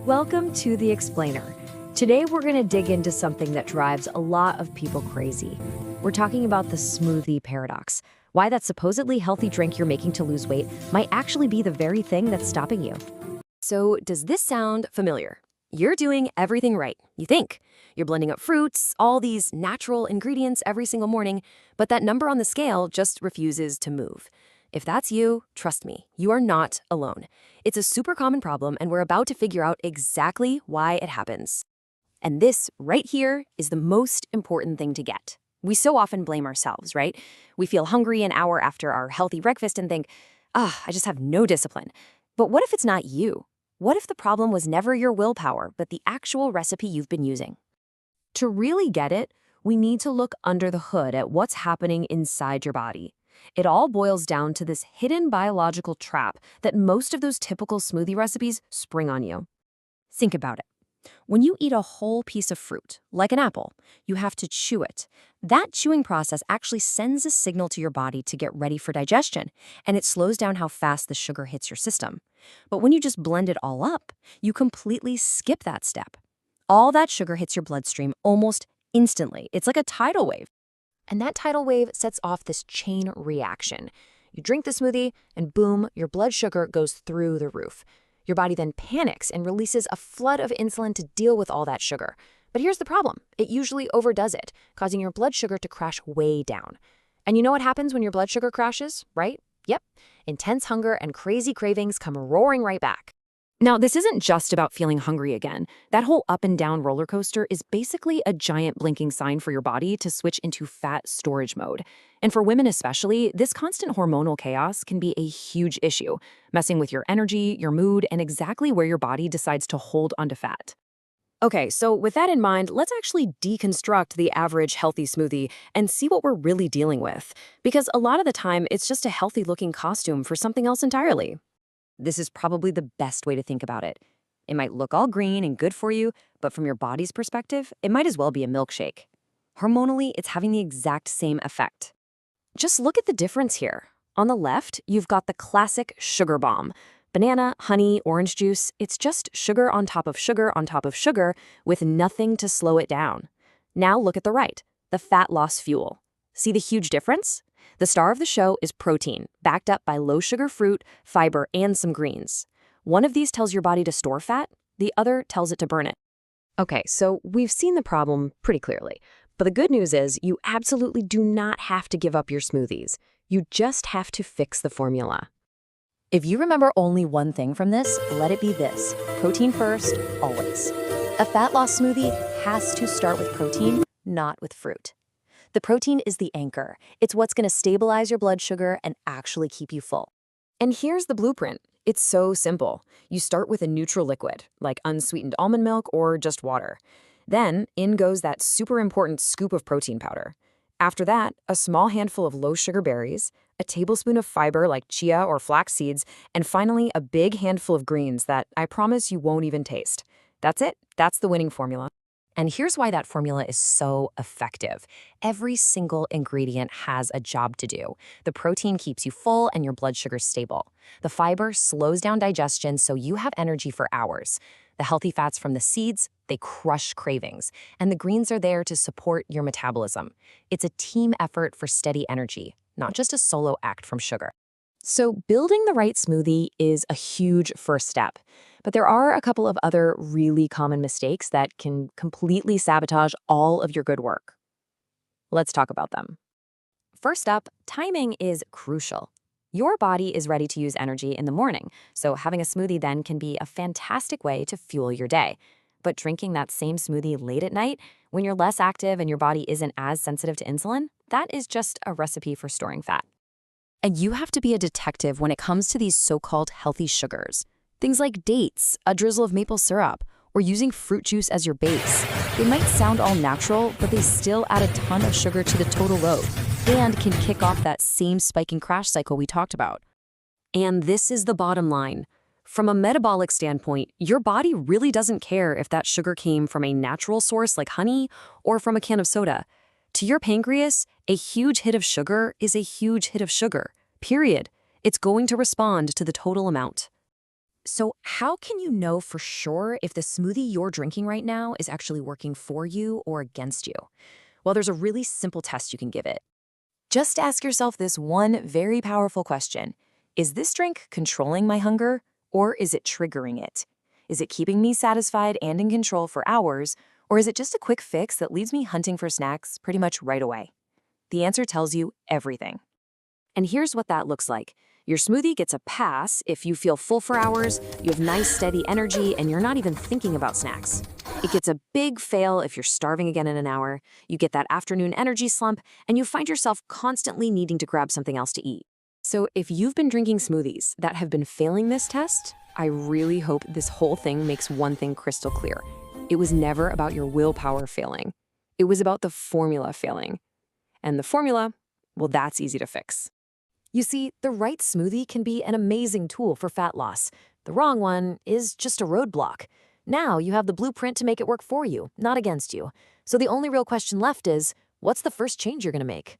Welcome to The Explainer. Today we're going to dig into something that drives a lot of people crazy. We're talking about the smoothie paradox. Why that supposedly healthy drink you're making to lose weight might actually be the very thing that's stopping you. So, does this sound familiar? You're doing everything right, you think. You're blending up fruits, all these natural ingredients every single morning, but that number on the scale just refuses to move. If that's you, trust me, you are not alone. It's a super common problem, and we're about to figure out exactly why it happens. And this right here is the most important thing to get. We so often blame ourselves, right? We feel hungry an hour after our healthy breakfast and think, I just have no discipline. But what if it's not you? What if the problem was never your willpower, but the actual recipe you've been using? To really get it, we need to look under the hood at what's happening inside your body. It all boils down to this hidden biological trap that most of those typical smoothie recipes spring on you. Think about it. When you eat a whole piece of fruit, like an apple, you have to chew it. That chewing process actually sends a signal to your body to get ready for digestion, and it slows down how fast the sugar hits your system. But when you just blend it all up, you completely skip that step. All that sugar hits your bloodstream almost instantly. It's like a tidal wave. And that tidal wave sets off this chain reaction. You drink the smoothie, and boom, your blood sugar goes through the roof. Your body then panics and releases a flood of insulin to deal with all that sugar. But here's the problem. It usually overdoes it, causing your blood sugar to crash way down. And you know what happens when your blood sugar crashes, right? Yep. Intense hunger and crazy cravings come roaring right back. Now, this isn't just about feeling hungry again. That whole up and down roller coaster is basically a giant blinking sign for your body to switch into fat storage mode. And for women especially, this constant hormonal chaos can be a huge issue, messing with your energy, your mood, and exactly where your body decides to hold onto fat. Okay, so with that in mind, let's actually deconstruct the average healthy smoothie and see what we're really dealing with. Because a lot of the time, it's just a healthy-looking costume for something else entirely. This is probably the best way to think about it. It might look all green and good for you, but from your body's perspective, it might as well be a milkshake. Hormonally, it's having the exact same effect. Just look at the difference here. On the left, you've got the classic sugar bomb. Banana, honey, orange juice, it's just sugar on top of sugar on top of sugar with nothing to slow it down. Now look at the right, the fat loss fuel. See the huge difference? The star of the show is protein, backed up by low-sugar fruit, fiber, and some greens. One of these tells your body to store fat, the other tells it to burn it. Okay, so we've seen the problem pretty clearly. But the good news is you absolutely do not have to give up your smoothies. You just have to fix the formula. If you remember only one thing from this, let it be this. Protein first, always. A fat loss smoothie has to start with protein, not with fruit. The protein is the anchor. It's what's going to stabilize your blood sugar and actually keep you full. And here's the blueprint. It's so simple. You start with a neutral liquid, like unsweetened almond milk or just water. Then, in goes that super important scoop of protein powder. After that, a small handful of low-sugar berries, a tablespoon of fiber like chia or flax seeds, and finally, a big handful of greens that I promise you won't even taste. That's it. That's the winning formula. And here's why that formula is so effective. Every single ingredient has a job to do. The protein keeps you full and your blood sugar stable. The fiber slows down digestion so you have energy for hours. The healthy fats from the seeds, they crush cravings. And the greens are there to support your metabolism. It's a team effort for steady energy, not just a solo act from sugar. So building the right smoothie is a huge first step. But there are a couple of other really common mistakes that can completely sabotage all of your good work. Let's talk about them. First up, timing is crucial. Your body is ready to use energy in the morning, so having a smoothie then can be a fantastic way to fuel your day. But drinking that same smoothie late at night, when you're less active and your body isn't as sensitive to insulin, that is just a recipe for storing fat. And you have to be a detective when it comes to these so-called healthy sugars. Things like dates, a drizzle of maple syrup, or using fruit juice as your base. They might sound all natural, but they still add a ton of sugar to the total load and can kick off that same spike and crash cycle we talked about. And this is the bottom line. From a metabolic standpoint, your body really doesn't care if that sugar came from a natural source like honey or from a can of soda. To your pancreas, a huge hit of sugar is a huge hit of sugar, period. It's going to respond to the total amount. So, how can you know for sure if the smoothie you're drinking right now is actually working for you or against you? Well, there's a really simple test you can give it. Just ask yourself this one very powerful question. Is this drink controlling my hunger, or is it triggering it? Is it keeping me satisfied and in control for hours, or is it just a quick fix that leaves me hunting for snacks pretty much right away? The answer tells you everything. And here's what that looks like. Your smoothie gets a pass if you feel full for hours, you have nice steady energy, and you're not even thinking about snacks. It gets a big fail if you're starving again in an hour, you get that afternoon energy slump, and you find yourself constantly needing to grab something else to eat. So if you've been drinking smoothies that have been failing this test, I really hope this whole thing makes one thing crystal clear. It was never about your willpower failing. It was about the formula failing. And the formula, well, that's easy to fix. You see, the right smoothie can be an amazing tool for fat loss. The wrong one is just a roadblock. Now you have the blueprint to make it work for you, not against you. So the only real question left is, what's the first change you're going to make?